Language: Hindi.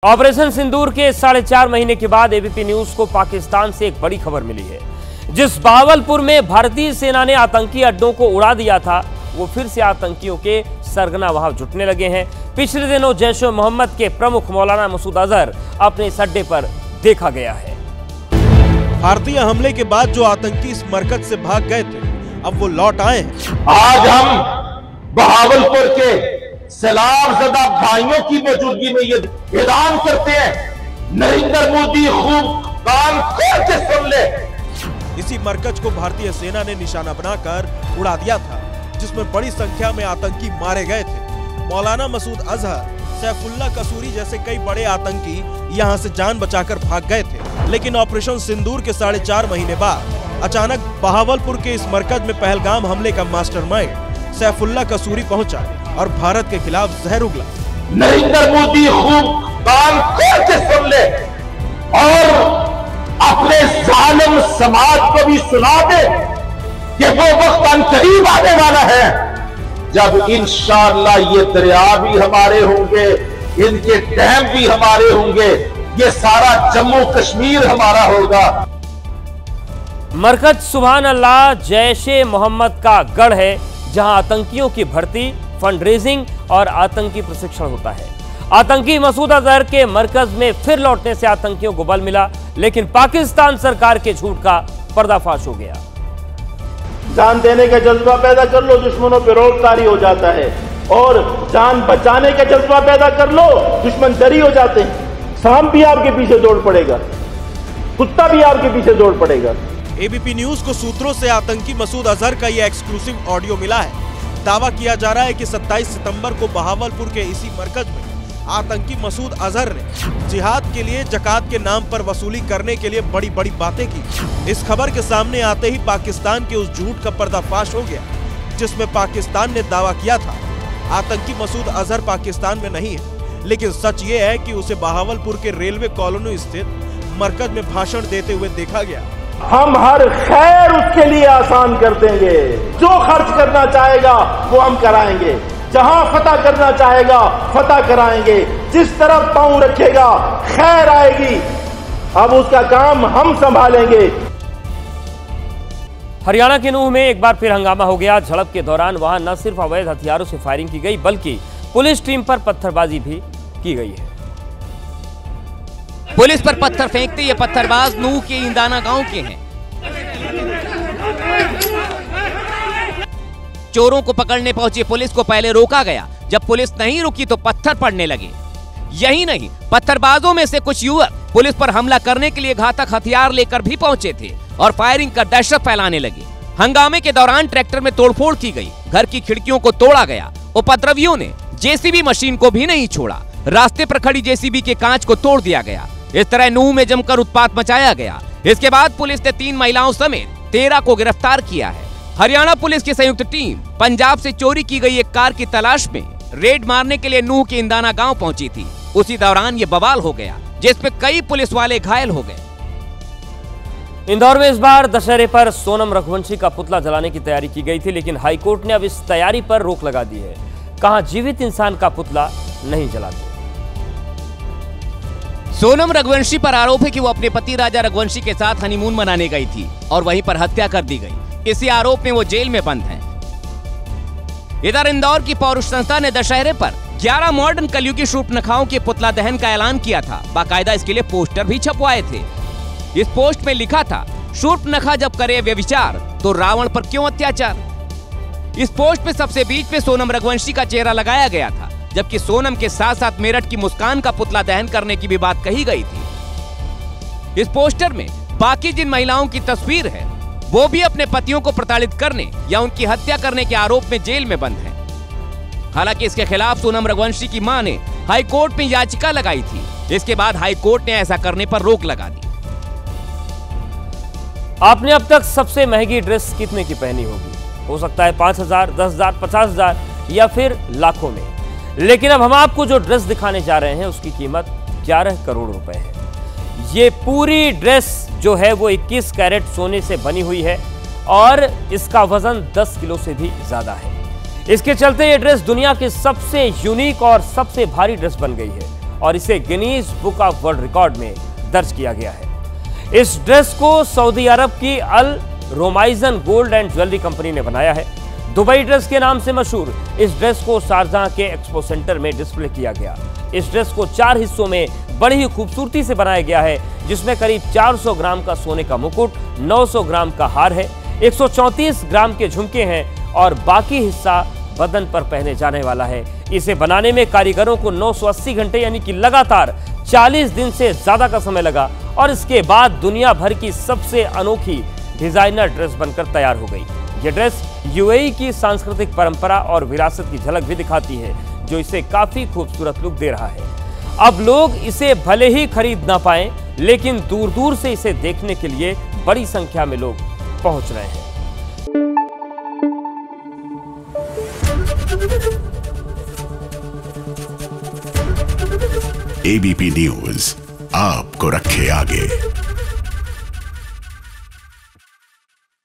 ऑपरेशन सिंदूर के 4.5 महीने के बाद एबीपी न्यूज को पाकिस्तान से एक बड़ी खबर मिली है। जिस बहावलपुर में भारतीय सेना ने आतंकी अड्डों को उड़ा दिया था, वो फिर से आतंकियों के सरगना वहां जुटने लगे हैं। पिछले दिनों जैश-ए-मोहम्मद के प्रमुख मौलाना मसूद अजहर अपने इस अड्डे पर देखा गया है। भारतीय हमले के बाद जो आतंकी इस मरकज से भाग गए थे, अब वो लौट आए हैं। आज हम बहावलपुर के सलामज़दा भाइयों की मौजूदगी में ये ऐलान करते हैं, नरेंद्र मोदी खूब कान खोल के सुन ले। इसी मरकज को भारतीय सेना ने निशाना बनाकर उड़ा दिया था, जिसमें बड़ी संख्या में आतंकी मारे गए थे। मौलाना मसूद अजहर, सैफुल्लाह कसूरी जैसे कई बड़े आतंकी यहां से जान बचाकर भाग गए थे। लेकिन ऑपरेशन सिंदूर के 4.5 महीने बाद अचानक बहावलपुर के इस मरकज में पहलगाम हमले का मास्टरमाइंड सैफुल्लाह कसूरी पहुंचा और भारत के खिलाफ जहर उगला। नरेंद्र मोदी खूब कान खोल के सुन ले और अपने जालिम समाज को भी सुना दे कि वो वक्त अनकरीब आने वाला है जब इंशाअल्लाह ये दरिया भी हमारे होंगे, इनके डैम भी हमारे होंगे, ये सारा जम्मू कश्मीर हमारा होगा। मरकज सुभान अल्लाह जैश-ए-मोहम्मद का गढ़ है, जहां आतंकियों की भर्ती, फंड रेजिंग और आतंकी प्रशिक्षण होता है। आतंकी मसूद अजहर के मरकज में फिर लौटने से आतंकियों को बल मिला, लेकिन पाकिस्तान सरकार के झूठ का पर्दाफाश हो गया। जान देने का जज्बा पैदा कर लो, दुश्मनों पे रोक तारी हो जाता है, और जान बचाने का जज्बा पैदा कर लो, दुश्मन डरी हो जाते हैं। सांप भी आपके पीछे दौड़ पड़ेगा, कुत्ता भी आपके पीछे दौड़ पड़ेगा। एबीपी न्यूज को सूत्रों से आतंकी मसूद अजहर का यह एक्सक्लूसिव ऑडियो मिला है। दावा किया जा रहा है कि 27 सितंबर को बहावलपुर के इसी मरकज में आतंकी मसूद अजहर ने जिहाद के लिए जकात के नाम पर वसूली करने के लिए बड़ी बड़ी बातें की। इस खबर के सामने आते ही पाकिस्तान के उस झूठ का पर्दाफाश हो गया, जिसमें पाकिस्तान ने दावा किया था आतंकी मसूद अजहर पाकिस्तान में नहीं है, लेकिन सच ये है कि उसे बहावलपुर के रेलवे कॉलोनी स्थित मरकज में भाषण देते हुए देखा गया। हम हर खैर उसके लिए आसान कर देंगे, जो खर्च करना चाहेगा वो हम कराएंगे, जहां फतह करना चाहेगा फतह कराएंगे, जिस तरफ पांव रखेगा खैर आएगी। अब उसका काम हम संभालेंगे। हरियाणा के नूह में एक बार फिर हंगामा हो गया। झड़प के दौरान वहां न सिर्फ अवैध हथियारों से फायरिंग की गई, बल्कि पुलिस टीम पर पत्थरबाजी भी की गई है। पुलिस पर पत्थर फेंकते ये पत्थरबाज नूह के इंदाना गांव के हैं। चोरों को पकड़ने पहुंची पुलिस को पहले रोका गया। जब पुलिस नहीं रुकी तो पत्थर पड़ने लगे। यही नहीं, पत्थरबाजों में से कुछ युवक पुलिस पर हमला करने के लिए घातक हथियार लेकर भी पहुंचे थे और फायरिंग कर दहशत फैलाने लगे। हंगामे के दौरान ट्रैक्टर में तोड़फोड़ की गई, घर की खिड़कियों को तोड़ा गया। उपद्रवियों ने जेसीबी मशीन को भी नहीं छोड़ा, रास्ते पर खड़ी जेसीबी के कांच को तोड़ दिया गया। इस तरह नूह में जमकर उत्पात मचाया गया। इसके बाद पुलिस ने 3 महिलाओं समेत 13 को गिरफ्तार किया है। हरियाणा पुलिस की संयुक्त टीम पंजाब से चोरी की गई एक कार की तलाश में रेड मारने के लिए नूह के इंदाना गांव पहुंची थी। उसी दौरान ये बवाल हो गया, जिसमें कई पुलिस वाले घायल हो गए। इंदौर में इस बार दशहरे पर सोनम रघुवंशी का पुतला जलाने की तैयारी की गई थी, लेकिन हाईकोर्ट ने अब इस तैयारी पर रोक लगा दी है। कहा जीवित इंसान का पुतला नहीं जलाते। सोनम रघुवंशी पर आरोप है कि वो अपने पति राजा रघुवंशी के साथ हनीमून मनाने गई थी और वहीं पर हत्या कर दी गई। इसी आरोप में वो जेल में बंद हैं। इधर इंदौर की पौरुष संस्था ने दशहरे पर 11 मॉडर्न कलयुगी शूर्पणखाओं के पुतला दहन का ऐलान किया था। बाकायदा इसके लिए पोस्टर भी छपवाए थे। इस पोस्ट में लिखा था, शूर्पणखा जब करे व्यभिचार तो रावण पर क्यों अत्याचार। इस पोस्ट में सबसे बीच में सोनम रघुवंशी का चेहरा लगाया गया था, जबकि सोनम के साथ साथ मेरठ की मुस्कान का पुतला दहन करने की भी बात कही गई थी। इस पोस्टर में बाकी जिन महिलाओं की तस्वीर है, वो भी अपने पतियों को प्रताड़ित करने या उनकी हत्या करने के आरोप में जेल में बंद हैं। हालांकि इसके खिलाफ सोनम रघुवंशी की मां ने हाईकोर्ट में याचिका लगाई थी। इसके बाद हाईकोर्ट ने ऐसा करने पर रोक लगा दी। आपने अब तक सबसे महंगी ड्रेस कितने की पहनी होगी? हो सकता है 5,000, 10,000, 50,000 या फिर लाखों में। लेकिन अब हम आपको जो ड्रेस दिखाने जा रहे हैं उसकी कीमत 11 करोड़ रुपए है। ये पूरी ड्रेस जो है वो 21 कैरेट सोने से बनी हुई है और इसका वजन 10 किलो से भी ज्यादा है। इसके चलते ये ड्रेस दुनिया की सबसे यूनिक और सबसे भारी ड्रेस बन गई है और इसे Guinness book of world record में दर्ज किया गया है। इस ड्रेस को सऊदी अरब की अल रोमाइजन गोल्ड एंड ज्वेलरी कंपनी ने बनाया है। दुबई ड्रेस के नाम से मशहूर इस ड्रेस को शारजाह के एक्सपो सेंटर में डिस्प्ले किया गया। इस ड्रेस को 4 हिस्सों में बड़ी ही खूबसूरती से बनाया गया है, जिसमें करीब 400 ग्राम का सोने का मुकुट, 900 ग्राम का हार है, 134 ग्राम के झुमके हैं और बाकी हिस्सा बदन पर पहने जाने वाला है। इसे बनाने में कारीगरों को 980 घंटे यानी कि लगातार 40 दिन से ज्यादा का समय लगा और इसके बाद दुनिया भर की सबसे अनोखी डिजाइनर ड्रेस बनकर तैयार हो गई। यह ड्रेस यूएई की सांस्कृतिक परंपरा और विरासत की झलक भी दिखाती है, जो इसे काफी खूबसूरत लुक दे रहा है। अब लोग इसे भले ही खरीद ना पाएं, लेकिन दूर दूर से इसे देखने के लिए बड़ी संख्या में लोग पहुंच रहे हैं। एबीपी न्यूज आपको रखे आगे।